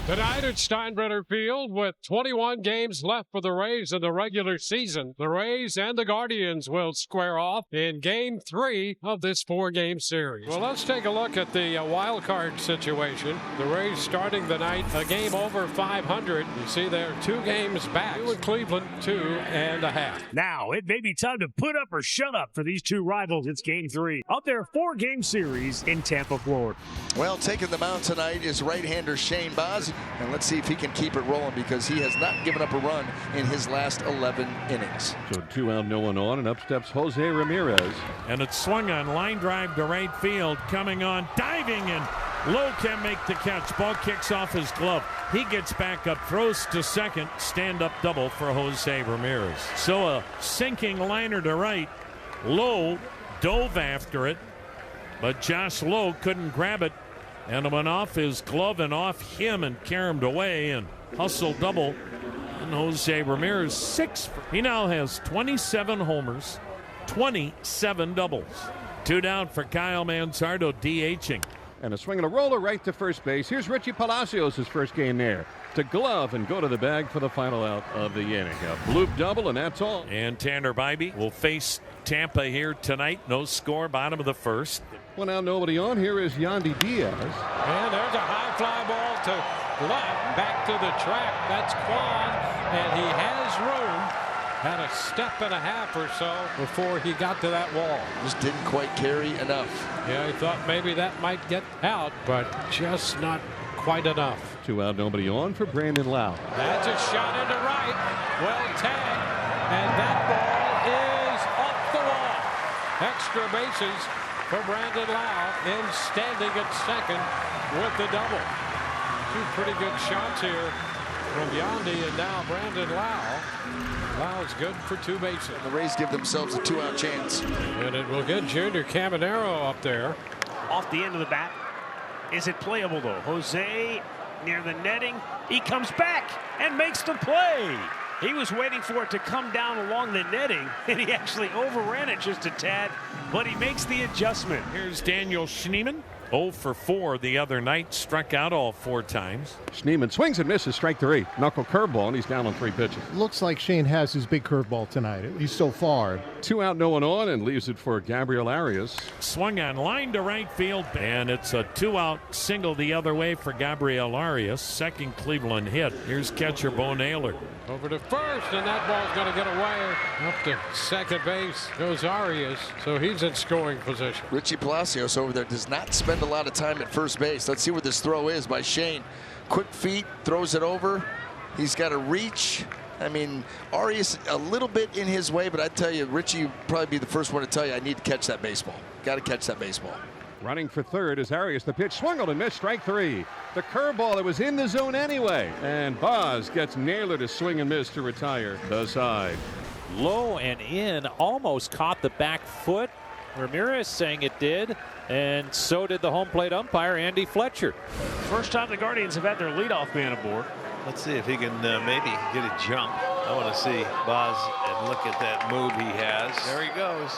Tonight at Steinbrenner Field, with 21 games left for the Rays in the regular season, the Rays and the Guardians will square off in Game 3 of this 4-game series. Well, let's take a look at the wild card situation. The Rays starting the night a game over 500. You see they're 2 games back. You and Cleveland 2.5. Now, it may be time to put up or shut up for these two rivals. It's Game 3 of their 4-game series in Tampa, Florida. Well, taking the mound tonight is right-hander Shane Baz. And let's see if he can keep it rolling, because he has not given up a run in his last 11 innings. So 2 out, no one on, and up steps Jose Ramirez. And it's swung on, line drive to right field, coming on, diving, and Lowe can make the catch. Ball kicks off his glove. He gets back up, throws to second, stand-up double for Jose Ramirez. So a sinking liner to right. Lowe dove after it, but Josh Lowe couldn't grab it. And it went off his glove and off him and carried away, and hustle double. And Jose Ramirez 6. He now has 27 homers, 27 doubles. 2 down for Kyle Manzardo DHing. And a swing and a roller right to first base. Here's Richie Palacios, his first game there. To glove and go to the bag for the final out of the inning. A bloop double, and that's all. And Tanner Bybee will face Tampa here tonight. No score, bottom of the first. 1 out, nobody on. Here is Yandy Diaz. And there's a high fly ball to left, back to the track. That's Kwan, and he has room. Had a step and a half or so before he got to that wall. Just didn't quite carry enough. Yeah, he thought maybe that might get out, but just not quite enough. 2 out, nobody on for Brandon Lau. That's a shot into right. Well tagged. And that ball is off the wall. Extra bases for Brandon Lau, in standing at second with the double. 2 pretty good shots here from Yandy, and now Brandon Lau. Lau's good for 2 bases. The Rays give themselves a 2-out chance. And it will get Junior Caminero up there. Off the end of the bat. Is it playable, though? Jose near the netting. He comes back and makes the play. He was waiting for it to come down along the netting, and he actually overran it just a tad, but he makes the adjustment. Here's Daniel Schneemann. 0 for 4 the other night, struck out all 4 times. Schneemann swings and misses, strike 3. Knuckle curveball, and he's down on 3 pitches. Looks like Shane has his big curveball tonight, at least so far. 2 out, no one on, and leaves it for Gabriel Arias. Swung on, line to right field, and it's a 2-out single the other way for Gabriel Arias. Second Cleveland hit. Here's catcher Bo Naylor. Over to first, and that ball's going to get away. Up to second base goes Arias, so he's in scoring position. Richie Palacios over there does not spend a lot of time at first base. Let's see where this throw is by Shane. Quick feet, throws it over. He's got a reach. I mean, Arias a little bit in his way, but I tell you, Richie would probably be the first one to tell you, I need to catch that baseball. Got to catch that baseball. Running for third is Arias. The pitch swung on and missed, strike 3. The curveball that was in the zone anyway. And Baz gets Naylor to swing and miss to retire the side. Low and in, almost caught the back foot. Ramirez saying it did, and so did the home plate umpire, Andy Fletcher. First time the Guardians have had their leadoff man aboard. Let's see if he can maybe get a jump. I want to see Baz and look at that move he has. There he goes.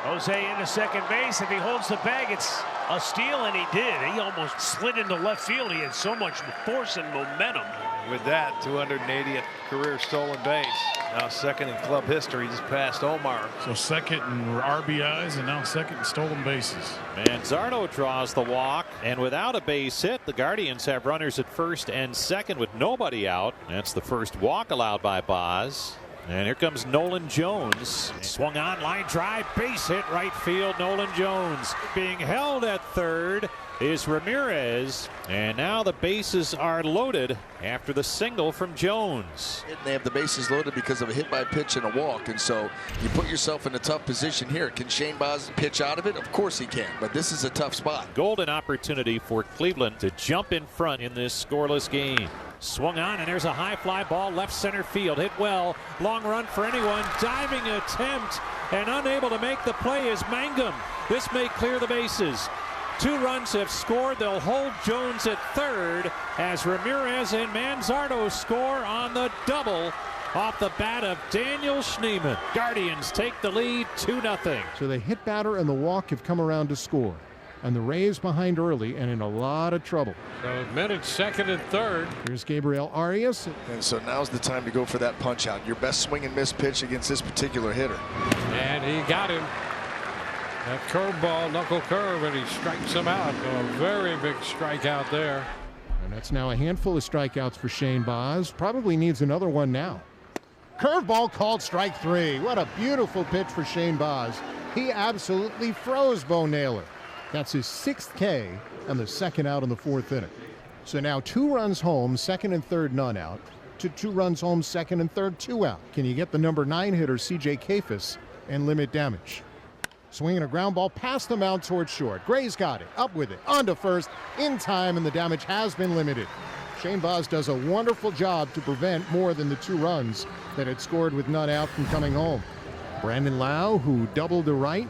Jose into second base. If he holds the bag, it's a steal, and he did. He almost slid into left field. He had so much force and momentum. With that, 280th career stolen base. Now second in club history, just past Omar. So second in RBIs and now second in stolen bases. Manzardo draws the walk, and without a base hit, the Guardians have runners at first and second with nobody out. That's the first walk allowed by Baz. And here comes Nolan Jones. Swung on, line drive, base hit right field. Nolan Jones being held at third is Ramirez. And now the bases are loaded after the single from Jones. They have the bases loaded because of a hit by pitch and a walk. And so you put yourself in a tough position here. Can Shane Baz pitch out of it? Of course he can. But this is a tough spot. Golden opportunity for Cleveland to jump in front in this scoreless game. Swung on, and there's a high fly ball left center field. Hit well. Long run for anyone. Diving attempt, and unable to make the play is Mangum. This may clear the bases. 2 runs have scored. They'll hold Jones at third as Ramirez and Manzardo score on the double off the bat of Daniel Schneemann. Guardians take the lead 2-0. So the hit batter and the walk have come around to score. And the Rays behind early and in a lot of trouble. So minutes second and third. Here's Gabriel Arias. And so now's the time to go for that punch out. Your best swing and miss pitch against this particular hitter. And he got him. That curveball, knuckle curve, and he strikes him out. A very big strikeout there. And that's now a handful of strikeouts for Shane Baz. Probably needs another one now. Curveball called strike 3. What a beautiful pitch for Shane Baz. He absolutely froze Bo Naylor. That's his 6th K and the second out in the 4th inning. So now 2 runs home, second and third none out, to 2 runs home, second and third 2 out. Can you get the number 9 hitter C.J. Kafis and limit damage? Swinging a ground ball past the mound towards short. Gray's got it, up with it, on to first, in time, and the damage has been limited. Shane Baz does a wonderful job to prevent more than the 2 runs that had scored with none out from coming home. Brandon Lau, who doubled to right,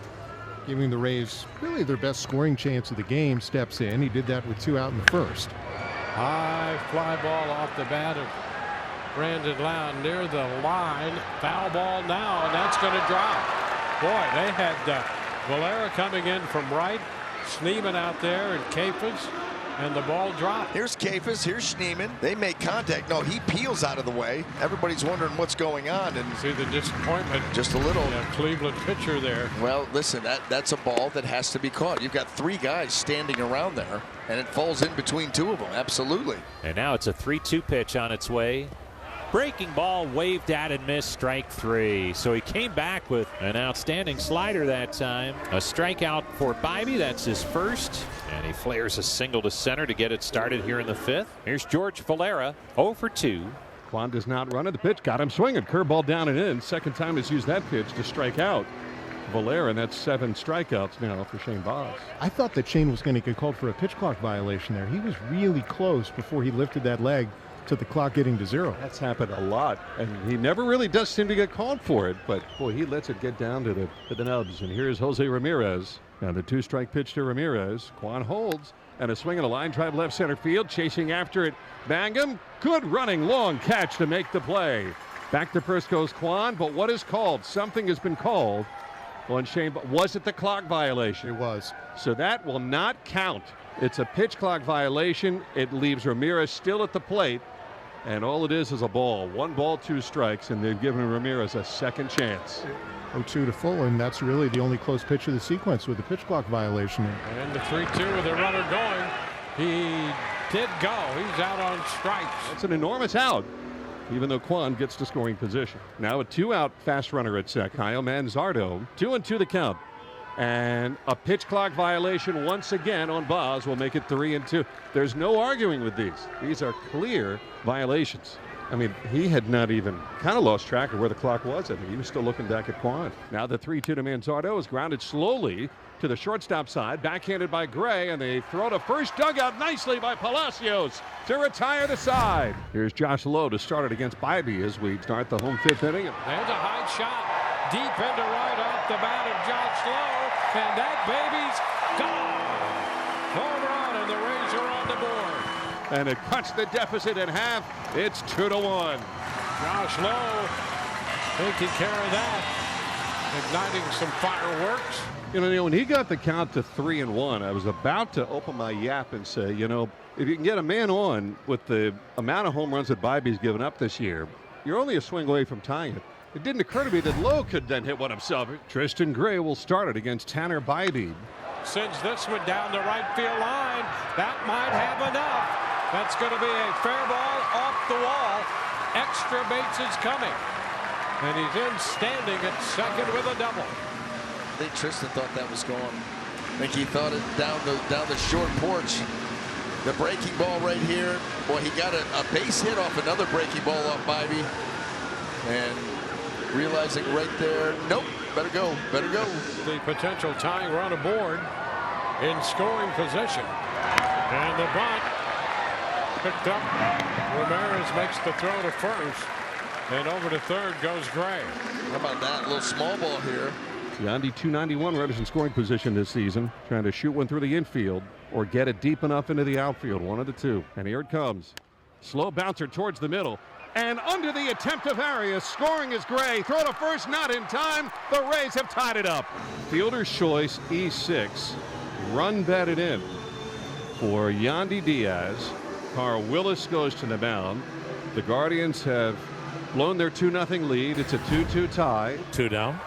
giving the Rays really their best scoring chance of the game, steps in. He did that with 2 out in the first. High fly ball off the bat of Brandon Lau near the line. Foul ball now, and that's going to drop. Boy, they had Valera coming in from right, Schneemann out there, and Kafis, and the ball dropped. Here's Kafis, here's Schneemann. They make contact. No, he peels out of the way. Everybody's wondering what's going on. And see the disappointment. Just a little. Cleveland pitcher there. Well, listen, that's a ball that has to be caught. You've got 3 guys standing around there, and it falls in between 2 of them. Absolutely. And now it's a 3-2 pitch on its way. Breaking ball waved at and missed, strike 3. So he came back with an outstanding slider that time. A strikeout for Bybee. That's his first. And he flares a single to center to get it started here in the 5th. Here's George Valera, 0 for 2. Kwan does not run it. The pitch got him swinging. Curveball down and in. Second time he's used that pitch to strike out Valera, and that's 7 strikeouts now for Shane Baz. I thought that Shane was going to get called for a pitch clock violation there. He was really close before he lifted that leg to the clock getting to 0. That's happened a lot, and he never really does seem to get called for it, but boy, he lets it get down to the nubs. And here's Jose Ramirez. Now the 2-strike pitch to Ramirez. Kwan holds, and a swing and a line drive left center field, chasing after it. Mangum, good running long catch to make the play. Back to first goes Kwan, but what is called? Something has been called on Shane. Was it the clock violation? It was. So that will not count. It's a pitch clock violation. It leaves Ramirez still at the plate. And all it is a ball. 1 ball, 2 strikes, and they've given Ramirez a second chance. 0-2 to full, and that's really the only close pitch of the sequence with the pitch clock violation. And the 3-2 with the runner going. He did go. He's out on strikes. That's an enormous out, even though Kwan gets to scoring position. Now a 2-out fast runner at second. Kyle Manzardo. 2-2 the count. And a pitch clock violation once again on Baz will make it 3-2. There's no arguing with these. These are clear violations. I mean, he had not even kind of lost track of where the clock was. I mean, he was still looking back at Kwan. Now the 3-2 to Manzardo is grounded slowly to the shortstop side, backhanded by Gray, and they throw to first, dug out nicely by Palacios to retire the side. Here's Josh Lowe to start it against Bybee as we start the home 5th inning. There's a high shot deep into right off the bat of Josh Lowe, and that baby's gone. Home run, and the Rays are on the board. And it cuts the deficit in half. It's 2-1. Josh Lowe taking care of that, igniting some fireworks. You know, when he got the count to 3-1, I was about to open my yap and say, you know, if you can get a man on with the amount of home runs that Bybee's given up this year, you're only a swing away from tying it. It didn't occur to me that Lowe could then hit one himself. Tristan Gray will start it against Tanner Bybee. Sends this one down the right field line. That might have enough. That's going to be a fair ball off the wall. Extra bases coming. And he's in standing at second with a double. I think Tristan thought that was gone. I think he thought it down the short porch. The breaking ball right here. Boy, he got a base hit off another breaking ball off Bybee. And realizing right there, nope, better go. The potential tying run aboard in scoring position. And the bunt picked up. Ramirez makes the throw to first. And over to third goes Gray. How about that little small ball here? Yandy 291 runners in scoring position this season, trying to shoot one through the infield or get it deep enough into the outfield. 1 of the 2. And here it comes. Slow bouncer towards the middle. And under the attempt of Arias, scoring is Gray. Throw to first, not in time. The Rays have tied it up. Fielder's choice, E6. run batted in for Yandy Diaz. Carl Willis goes to the mound. The Guardians have blown their 2-0 lead. It's a 2-2 tie. 2 down.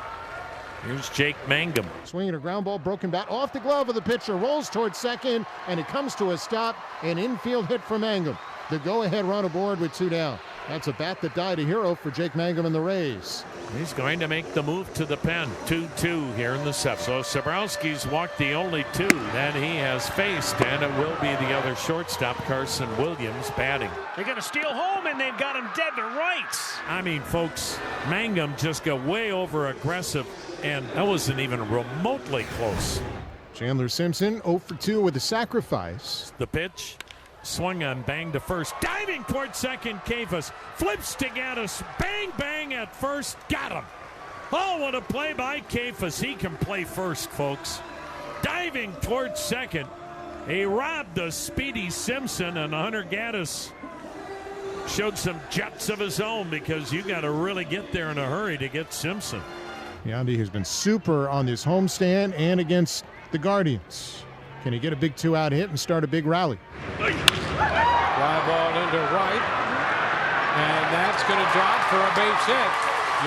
Here's Jake Mangum. Swinging a ground ball, broken bat off the glove of the pitcher, rolls towards second, and it comes to a stop. An infield hit for Mangum. The go-ahead run aboard with 2 down. That's a bat that died a hero for Jake Mangum and the Rays. He's going to make the move to the pen. 2-2 here in the 7th. So Sabrowski's walked the only 2 that he has faced, and it will be the other shortstop, Carson Williams, batting. They're going to steal home, and they've got him dead to rights. I mean, folks, Mangum just got way over aggressive, and that wasn't even remotely close. Chandler Simpson 0 for 2 with a sacrifice. The pitch. Swung on, bang to first, diving towards second. Kafus flips to Gaddis, bang bang at first, got him. Oh, what a play by Kafus. He can play first, folks. Diving towards second, he robbed the speedy Simpson, and Hunter Gaddis showed some jets of his own, because you got to really get there in a hurry to get Simpson. Yandy has been super on this homestand and against the Guardians. Can he get a big 2-out hit and start a big rally? Fly ball into right, and that's going to drop for a base hit.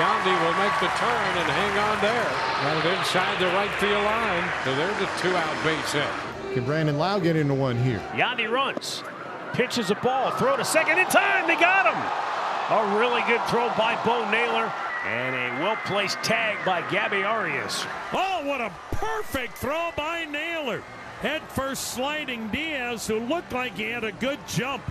Yandy will make the turn and hang on there. Got it inside the right field line, so there's a 2-out base hit. Can Brandon Lau get into one here? Yandy runs, pitches a ball, throw to second in time. They got him. A really good throw by Bo Naylor, and a well-placed tag by Gabby Arias. Oh, what a perfect throw by Naylor. Head first sliding Diaz, who looked like he had a good jump,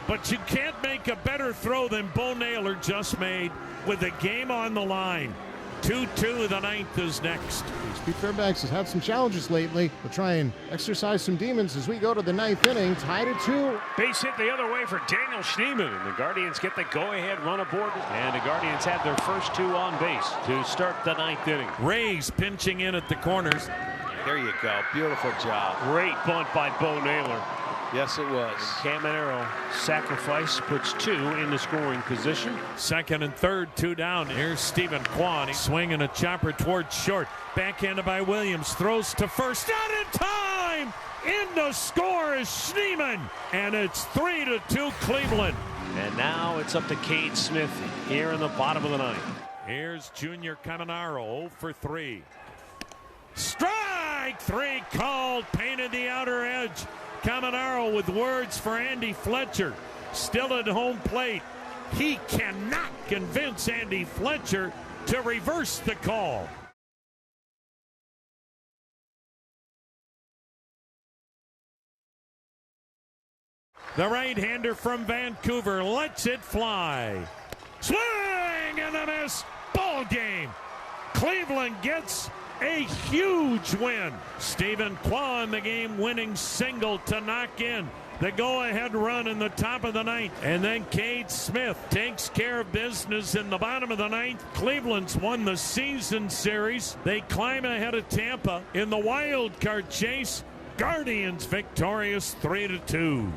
but you can't make a better throw than Bo Naylor just made with the game on the line. 2-2, the 9th is next. Pete Fairbanks has had some challenges lately. We'll try and exercise some demons as we go to the 9th inning, tied at 2. Base hit the other way for Daniel Schneemann, and the Guardians get the go-ahead run aboard, and the Guardians have their first 2 on base to start the 9th inning. Rays pinching in at the corners. There you go. Beautiful job. Great bunt by Bo Naylor. Yes, it was. Caminero sacrifice puts 2 in the scoring position. 2nd and 3rd, 2 down. Here's Stephen Kwan. He's swinging a chopper towards short. Backhanded by Williams. Throws to first. Not in time! In the score is Schneemann. And it's 3-2 Cleveland. And now it's up to Cade Smith here in the bottom of the 9th. Here's Junior Caminero, 0 for 3. Strike 3 called, painted the outer edge. Caminero with words for Andy Fletcher. Still at home plate. He cannot convince Andy Fletcher to reverse the call. The right-hander from Vancouver lets it fly. Swing and a miss. Ball game. Cleveland gets a huge win. Stephen Kwan, the game-winning single to knock in the go-ahead run in the top of the 9th. And then Cade Smith takes care of business in the bottom of the 9th. Cleveland's won the season series. They climb ahead of Tampa in the wild card chase. Guardians victorious 3-2.